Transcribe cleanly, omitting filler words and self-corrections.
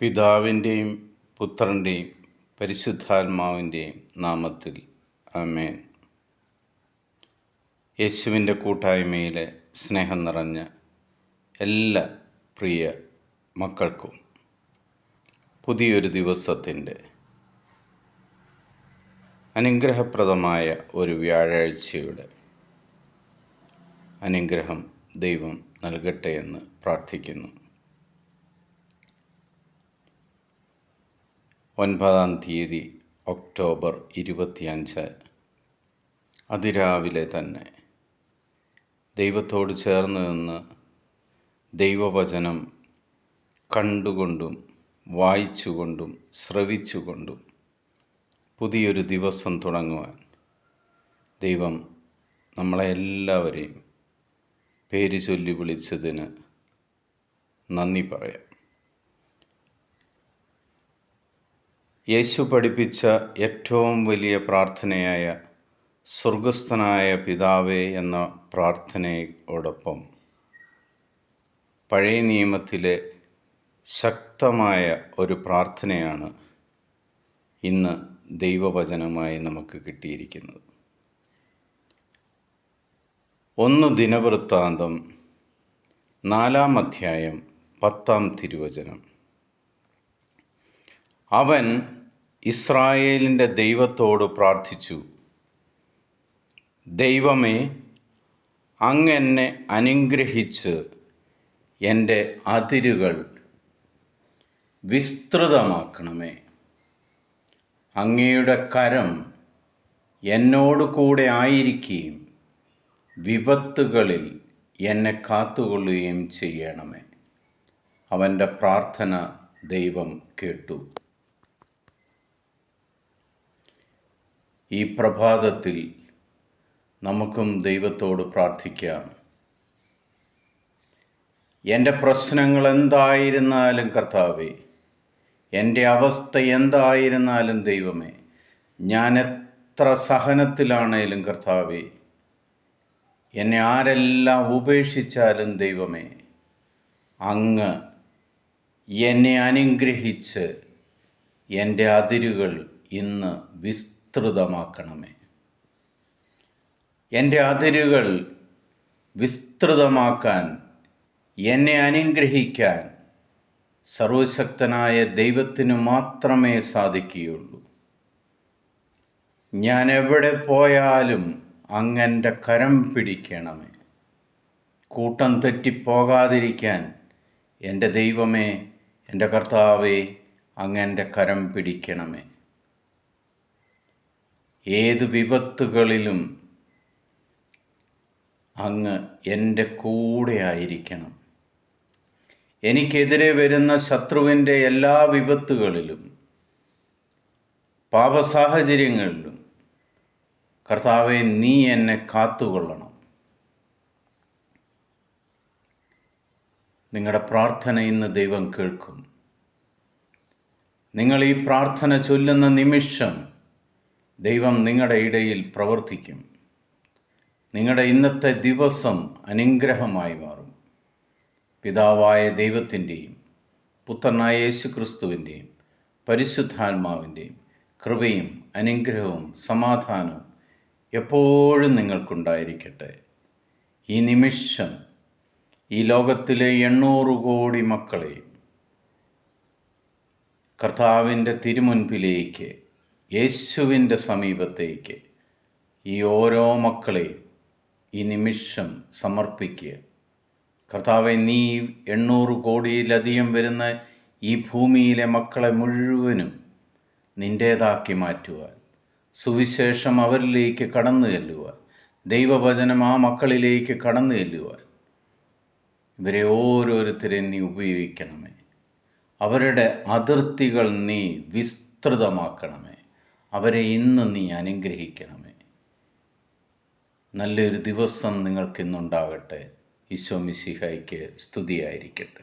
പിതാവിൻ്റെയും പുത്രൻ്റെയും പരിശുദ്ധാത്മാവിൻ്റെയും നാമത്തിൽ ആമേൻ. യേശുവിൻ്റെ കൂട്ടായ്മയിലെ സ്നേഹം നിറഞ്ഞ എല്ലാ പ്രിയ മക്കൾക്കും പുതിയൊരു ദിവസത്തിൻ്റെ അനുഗ്രഹപ്രദമായ ഒരു വ്യാഴാഴ്ചയുടെ അനുഗ്രഹം ദൈവം നൽകട്ടെ എന്ന് പ്രാർത്ഥിക്കുന്നു. 9-ാം തീയതി ഒക്ടോബർ 25 അതിരാവിലെ തന്നെ ദൈവത്തോട് ചേർന്ന് നിന്ന് ദൈവവചനം കണ്ടുകൊണ്ടും വായിച്ചുകൊണ്ടും ശ്രവിച്ചുകൊണ്ടും പുതിയൊരു ദിവസം തുടങ്ങുവാൻ ദൈവം നമ്മളെ എല്ലാവരെയും പേര് ചൊല്ലി വിളിച്ചതിന് നന്ദി പറയാം. യേശു പഠിപ്പിച്ച ഏറ്റവും വലിയ പ്രാർത്ഥനയായ സ്വർഗസ്ഥനായ പിതാവേ എന്ന പ്രാർത്ഥനയോടൊപ്പം പഴയ നിയമത്തിലെ ശക്തമായ ഒരു പ്രാർത്ഥനയാണ് ഇന്ന് ദൈവവചനമായി നമുക്ക് കിട്ടിയിരിക്കുന്നത്. 1 ദിനവൃത്താന്തം 4-ാം അധ്യായം 10-ാം തിരുവചനം. അവൻ ഇസ്രായേലിൻ്റെ ദൈവത്തോട് പ്രാർത്ഥിച്ചു, ദൈവമേ, അങ്ങ് എന്നെ അനുഗ്രഹിച്ച് എൻ്റെ അതിരുകൾ വിസ്തൃതമാക്കണമേ. അങ്ങയുടെ കരം എന്നോട് കൂടെ ആയിരിക്കുകയും വിപത്തുകളിൽ എന്നെ കാത്തുകൊള്ളുകയും ചെയ്യണമേ. അവൻ്റെ പ്രാർത്ഥന ദൈവം കേട്ടു. ഈ പ്രഭാതത്തിൽ നമുക്കും ദൈവത്തോട് പ്രാർത്ഥിക്കാം. എൻ്റെ പ്രശ്നങ്ങൾ എന്തായിരുന്നാലും കർത്താവേ, എൻ്റെ അവസ്ഥ എന്തായിരുന്നാലും ദൈവമേ, ഞാൻ എത്ര സഹനത്തിലാണേലും കർത്താവേ, എന്നെ ആരെല്ലാം ഉപേക്ഷിച്ചാലും ദൈവമേ, അങ്ങ് എന്നെ അനുഗ്രഹിച്ച് എൻ്റെ അതിരുകൾ ഇന്ന് വിസ്തൃതമാക്കണമേ. എൻ്റെ അതിരുകൾ വിസ്തൃതമാക്കാൻ, എന്നെ അനുഗ്രഹിക്കാൻ സർവശക്തനായ ദൈവത്തിന് മാത്രമേ സാധിക്കുകയുള്ളൂ. ഞാൻ എവിടെ പോയാലും അങ്ങൻ്റെ കരം പിടിക്കണമേ. കൂട്ടം തെറ്റിപ്പോകാതിരിക്കാൻ എൻ്റെ ദൈവമേ, എൻ്റെ കർത്താവേ, അങ്ങൻ്റെ കരം പിടിക്കണമേ. ഏത് വിപത്തുകളിലും അങ്ങ് എൻ്റെ കൂടെ ആയിരിക്കണം. എനിക്കെതിരെ വരുന്ന ശത്രുവിൻ്റെ എല്ലാ വിപത്തുകളിലും പാപസാഹചര്യങ്ങളിലും കർത്താവേ, നീ എന്നെ കാത്തുകൊള്ളണം. നിങ്ങളുടെ പ്രാർത്ഥന ഇന്ന് ദൈവം കേൾക്കും. നിങ്ങൾ ഈ പ്രാർത്ഥന ചൊല്ലുന്ന നിമിഷം ദൈവം നിങ്ങളുടെ ഇടയിൽ പ്രവർത്തിക്കും. നിങ്ങളുടെ ഇന്നത്തെ ദിവസം അനുഗ്രഹമായി മാറും. പിതാവായ ദൈവത്തിൻ്റെയും പുത്രനായ യേശു ക്രിസ്തുവിൻ്റെയും പരിശുദ്ധാത്മാവിൻ്റെയും കൃപയും അനുഗ്രഹവും സമാധാനവും എപ്പോഴും നിങ്ങൾക്കുണ്ടായിരിക്കട്ടെ. ഈ നിമിഷം ഈ ലോകത്തിലെ 800 കോടി മക്കളെയും കർത്താവിൻ്റെ തിരുമുൻപിലേക്ക്, യേശുവിൻ്റെ സമീപത്തേക്ക് ഈ ഓരോ മക്കളെയും ഈ നിമിഷം സമർപ്പിക്കുക. കർത്താവെ, നീ 800 കോടിയിലധികം വരുന്ന ഈ ഭൂമിയിലെ മക്കളെ മുഴുവനും നിൻ്റേതാക്കി മാറ്റുവാൻ, സുവിശേഷം അവരിലേക്ക് കടന്നു ചെല്ലുവാൻ, ദൈവവചനം ആ മക്കളിലേക്ക് കടന്നു ചെല്ലുവാൻ ഇവരെ ഓരോരുത്തരെയും നീ ഉപയോഗിക്കണമേ. അവരുടെ അതിർത്തികൾ നീ വിസ്തൃതമാക്കണമേ. അവരെ ഇന്ന് നീ അനുഗ്രഹിക്കണമേ. നല്ലൊരു ദിവസം നിങ്ങൾക്കിന്നുണ്ടാകട്ടെ. ഈശോ മിശിഹായ്ക്ക് സ്തുതിയായിരിക്കട്ടെ.